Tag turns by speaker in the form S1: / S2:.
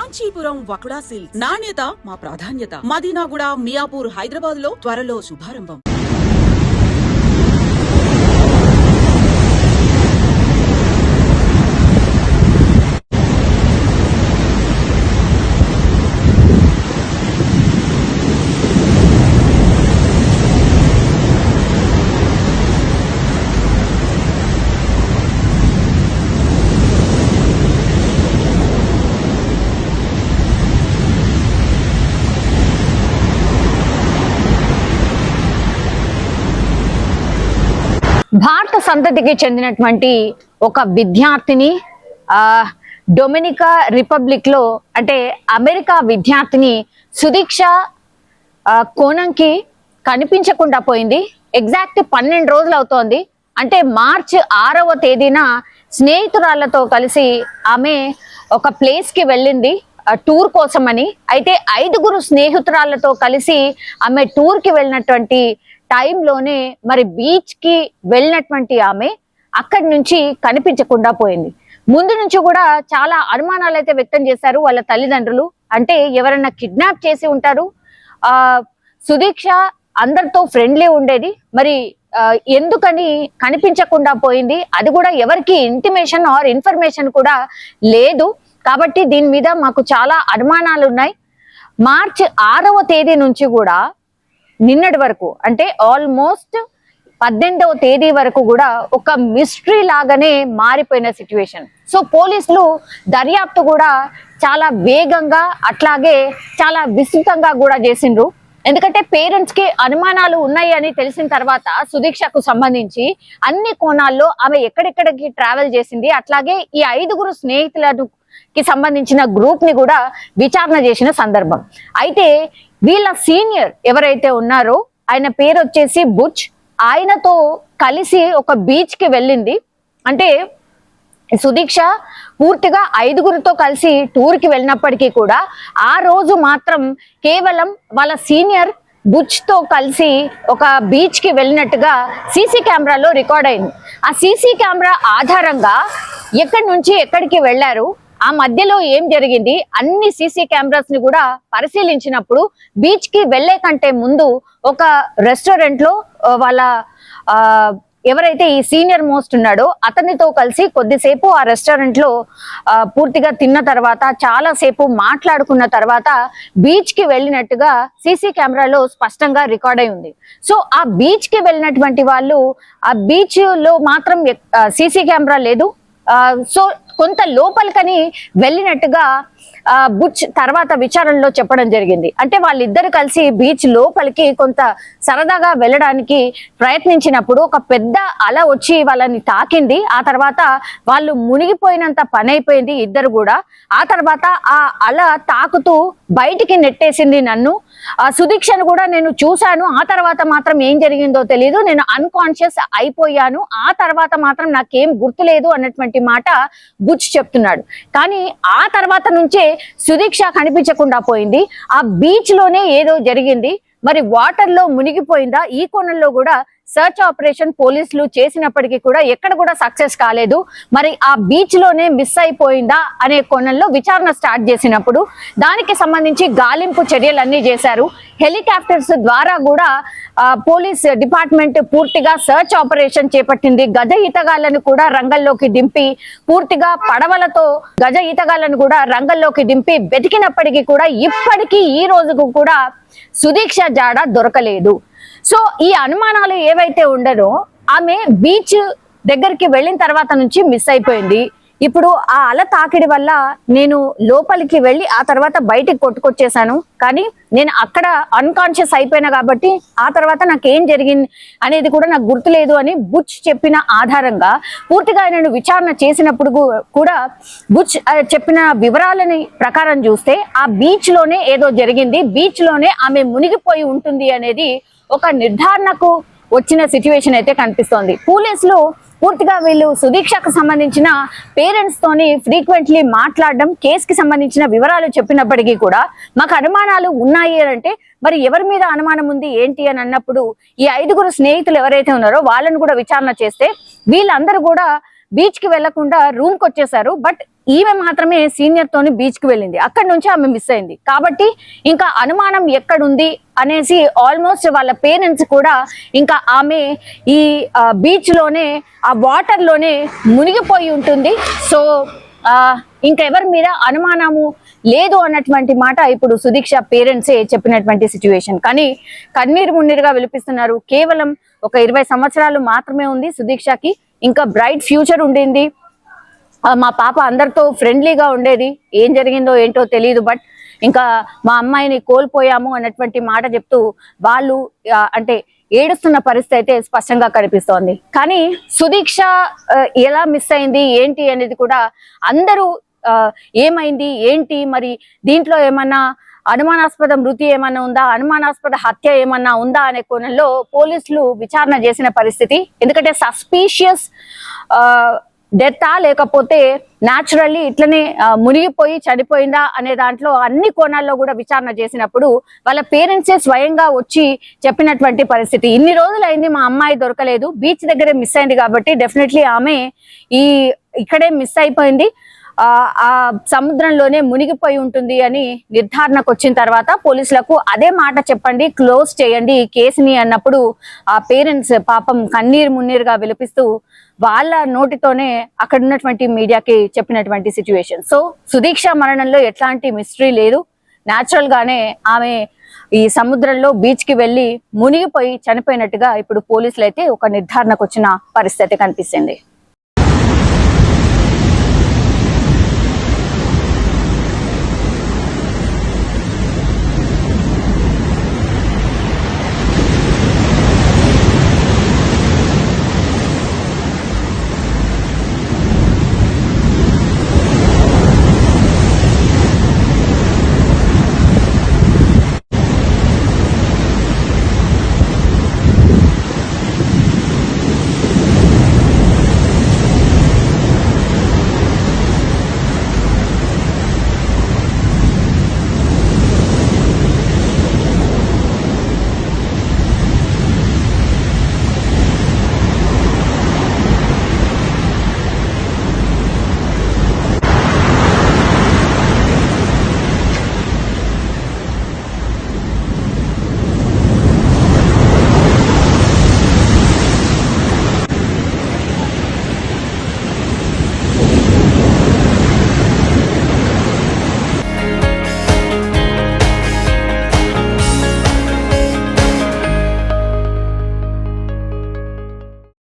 S1: Kanchipuram వకుడా silks నాణ్యత మా ప్రాధాన్యత. మదీనాగూడ, మియాపూర్, హైదరాబాద్ లో త్వరలో శుభారంభం.
S2: భారత సంతతికి చెందినటువంటి ఒక విద్యార్థిని డొమినికా రిపబ్లిక్ లో అంటే అమెరికా విద్యార్థిని సుదీక్ష కోణంకి కనిపించకుండా పోయింది. ఎగ్జాక్ట్ 12 రోజులు అవుతోంది. అంటే మార్చి 6వ తేదీన స్నేహితురాళ్లతో కలిసి ఆమె ఒక ప్లేస్ కి వెళ్ళింది టూర్ కోసమని. అయితే 5గురు స్నేహితురాళ్లతో కలిసి ఆమె టూర్ కి వెళ్ళినటువంటి టైంలోనే మరి బీచ్ కి వెళ్ళినటువంటి ఆమె అక్కడి నుంచి కనిపించకుండా పోయింది. ముందు నుంచి కూడా చాలా అనుమానాలు అయితే వ్యక్తం చేశారు వాళ్ళ తల్లిదండ్రులు. అంటే ఎవరైనా కిడ్నాప్ చేసి ఉంటారు. సుదీక్ష అందరితో ఫ్రెండ్లీ ఉండేది, మరి ఎందుకని కనిపించకుండా పోయింది, అది కూడా ఎవరికి ఇంటిమేషన్ ఆర్ ఇన్ఫర్మేషన్ కూడా లేదు. కాబట్టి దీని మీద మాకు చాలా అనుమానాలు ఉన్నాయి. మార్చి 6వ తేదీ నుంచి కూడా నిన్నటి వరకు అంటే ఆల్మోస్ట్ 18వ తేదీ వరకు కూడా ఒక మిస్టరీ లాగానే మారిపోయిన సిచ్యువేషన్. సో పోలీసులు దర్యాప్తు కూడా చాలా వేగంగా అట్లాగే చాలా విస్తృతంగా కూడా చేసిండ్రు. ఎందుకంటే పేరెంట్స్ కి అనుమానాలు ఉన్నాయి అని తెలిసిన తర్వాత సుదీక్షకు సంబంధించి అన్ని కోణాల్లో ఆమె ఎక్కడెక్కడికి ట్రావెల్ చేసింది, అట్లాగే ఈ 5గురు స్నేహితులకి సంబంధించిన గ్రూప్ ని కూడా విచారణ చేసిన సందర్భం. అయితే వీళ్ళ సీనియర్ ఎవరైతే ఉన్నారో ఆయన పేరు వచ్చేసి బుచ్, ఆయనతో కలిసి ఒక బీచ్ కి వెళ్ళింది. అంటే సుదీక్ష పూర్తిగా 5గురితో కలిసి టూర్ కి వెళ్ళినప్పటికీ కూడా ఆ రోజు మాత్రం కేవలం వాళ్ళ సీనియర్ బుచ్ తో కలిసి ఒక బీచ్ కి వెళ్ళినట్టుగా సీసీ కెమెరాలో రికార్డ్ అయింది. ఆ సీసీ కెమెరా ఆధారంగా ఎక్కడి నుంచి ఎక్కడికి వెళ్లారు, ఆ మధ్యలో ఏం జరిగింది, అన్ని సీసీ కెమెరాస్ ని కూడా పరిశీలించినప్పుడు బీచ్ కి వెళ్లే కంటే ముందు ఒక రెస్టారెంట్ లో వాళ్ళ ఎవరైతే ఈ సీనియర్ మోస్ట్ ఉన్నాడో అతనితో కలిసి కొద్దిసేపు ఆ రెస్టారెంట్ లో పూర్తిగా తిన్న తర్వాత చాలా సేపు మాట్లాడుకున్న తర్వాత బీచ్ కి వెళ్ళినట్టుగా సీసీ కెమెరాలో స్పష్టంగా రికార్డ్ అయి ఉంది. సో ఆ బీచ్ కి వెళ్ళినటువంటి వాళ్ళు ఆ బీచ్ లో మాత్రం సీసీ కెమెరా లేదు. సో కొంత లోపలికని వెళ్ళినట్టుగా బుచ్ తర్వాత విచారణలో చెప్పడం జరిగింది. అంటే వాళ్ళిద్దరు కలిసి బీచ్ లోపలికి కొంత సరదాగా వెళ్ళడానికి ప్రయత్నించినప్పుడు ఒక పెద్ద అల వచ్చి వాళ్ళని తాకింది. ఆ తర్వాత వాళ్ళు మునిగిపోయినంత పని అయిపోయింది ఇద్దరు కూడా. ఆ తర్వాత ఆ అల తాకుతూ బయటికి నెట్టేసింది నన్ను. సుదీక్షను కూడా నేను చూశాను. ఆ తర్వాత మాత్రం ఏం జరిగిందో తెలియదు, నేను అన్కాన్షియస్ అయిపోయాను. ఆ తర్వాత మాత్రం నాకేం గుర్తులేదు అన్నటువంటి మాట బుచ్ చెప్తున్నాడు. కానీ ఆ తర్వాత నుంచే సుదీక్ష కనిపించకుండా పోయింది. ఆ బీచ్ లోనే ఏదో జరిగింది. మరి వాటర్ లో మునిగిపోయిందా, ఈ కోణంలో కూడా సర్చ్ ఆపరేషన్ పోలీసులు చేసినప్పటికీ కూడా ఎక్కడ కూడా సక్సెస్ కాలేదు. మరి ఆ బీచ్ లోనే మిస్ అయిపోయిందా అనే కోణంలో విచారణ స్టార్ట్ చేసినప్పుడు దానికి సంబంధించి గాలింపు చర్యలన్నీ చేశారు. హెలికాప్టర్స్ ద్వారా కూడా పోలీస్ డిపార్ట్మెంట్ పూర్తిగా సర్చ్ ఆపరేషన్ చేపట్టింది. గజ ఈతగాళ్లను కూడా రంగంలోకి దింపి పూర్తిగా పడవలతో గజ ఈతగాళ్లను కూడా రంగంలోకి దింపి వెతికినప్పటికీ కూడా ఇప్పటికీ ఈ రోజుకు కూడా సుదీక్ష జాడ దొరకలేదు. సో ఈ అనుమానాలు ఏవైతే ఉండరో ఆమె బీచ్ దగ్గరికి వెళ్ళిన తర్వాత నుంచి మిస్ అయిపోయింది. ఇప్పుడు ఆ అల తాకిడి వల్ల నేను లోపలికి వెళ్ళి ఆ తర్వాత బయటికి కొట్టుకొచ్చేసాను. కానీ నేను అక్కడ అన్కాన్షియస్ అయిపోయినా కాబట్టి ఆ తర్వాత నాకేం జరిగింది అనేది కూడా నాకు గుర్తులేదు అని బుచ్ చెప్పిన ఆధారంగా పూర్తిగా ఆయనను విచారణ చేసినప్పుడు కూడా బుచ్ చెప్పిన వివరాలని ప్రకారం చూస్తే ఆ బీచ్ లోనే ఏదో జరిగింది, బీచ్ లోనే ఆమె మునిగిపోయి ఉంటుంది అనేది ఒక నిర్ధారణకు వచ్చిన సిచ్యువేషన్ అయితే కనిపిస్తోంది. పోలీసులు పూర్తిగా వీళ్ళు సుదీక్షకు సంబంధించిన పేరెంట్స్ తోని ఫ్రీక్వెంట్లీ మాట్లాడడం, కేసుకి సంబంధించిన వివరాలు చెప్పినప్పటికీ కూడా మాకు అనుమానాలు ఉన్నాయి అంటే మరి ఎవరి మీద అనుమానం ఉంది ఏంటి అని అన్నప్పుడు ఈ 5గురు స్నేహితులు ఎవరైతే ఉన్నారో వాళ్ళని కూడా విచారణ చేస్తే వీళ్ళందరూ కూడా బీచ్ కి వెళ్లకుండా రూమ్ కి వచ్చేసారు. బట్ ఈమె మాత్రమే సీనియర్ తోని బీచ్ కి వెళ్ళింది, అక్కడి నుంచి ఆమె మిస్ అయింది. కాబట్టి ఇంకా అనుమానం ఎక్కడుంది అనేసి ఆల్మోస్ట్ వాళ్ళ పేరెంట్స్ కూడా ఇంకా ఆమె ఈ బీచ్ లోనే ఆ వాటర్ లోనే మునిగిపోయి ఉంటుంది. సో ఇంకెవరి మీద అనుమానము లేదు అన్నటువంటి మాట ఇప్పుడు సుదీక్ష పేరెంట్సే చెప్పినటువంటి సిచ్యువేషన్. కానీ కన్నీరు మున్నీరుగా విలిపిస్తున్నారు. కేవలం ఒక 20 సంవత్సరాలు మాత్రమే ఉంది సుదీక్షకి, ఇంకా బ్రైట్ ఫ్యూచర్ ఉండింది. మా పాప అందరితో ఫ్రెండ్లీగా ఉండేది, ఏం జరిగిందో ఏంటో తెలియదు, బట్ ఇంకా మా అమ్మాయిని కోల్పోయాము అన్నటువంటి మాట చెప్తూ వాళ్ళు అంటే ఏడుస్తున్న పరిస్థితి అయితే స్పష్టంగా కనిపిస్తోంది. కానీ సుదీక్ష ఎలా మిస్ అయింది ఏంటి అనేది కూడా అందరూ ఏమైంది ఏంటి, మరి దీంట్లో ఏమన్నా అనుమానాస్పద మృతి ఏమన్నా ఉందా, అనుమానాస్పద హత్య ఏమన్నా ఉందా అనే కోణంలో పోలీసులు విచారణ చేసిన పరిస్థితి. ఎందుకంటే సస్పీషియస్ డెత్తా లేకపోతే న్యాచురల్లీ ఇట్లనే మునిగిపోయి చనిపోయిందా అనే దాంట్లో అన్ని కోణాల్లో కూడా విచారణ చేసినప్పుడు వాళ్ళ పేరెంట్సే స్వయంగా వచ్చి చెప్పినటువంటి పరిస్థితి. ఇన్ని రోజులైంది మా అమ్మాయి దొరకలేదు, బీచ్ దగ్గరే మిస్ అయింది కాబట్టి డెఫినెట్లీ ఆమె ఇక్కడే మిస్ అయిపోయింది, ఆ సముద్రంలోనే మునిగిపోయి ఉంటుంది అని నిర్ధారణకు వచ్చిన తర్వాత పోలీసులకు అదే మాట చెప్పండి, క్లోజ్ చేయండి ఈ కేసుని అన్నప్పుడు ఆ పేరెంట్స్ పాపం కన్నీరు మున్నీరుగా విలపిస్తూ వాళ్ళ నోటితోనే అక్కడ ఉన్నటువంటి మీడియాకి చెప్పినటువంటి సిచ్యువేషన్. సో సుదీక్ష మరణంలో ఎట్లాంటి మిస్టరీ లేదు, న్యాచురల్ గానే ఆమె ఈ సముద్రంలో బీచ్ కి వెళ్లి మునిగిపోయి చనిపోయినట్టుగా ఇప్పుడు పోలీసులు అయితే ఒక నిర్ధారణకు వచ్చిన పరిస్థితి కనిపిస్తుంది.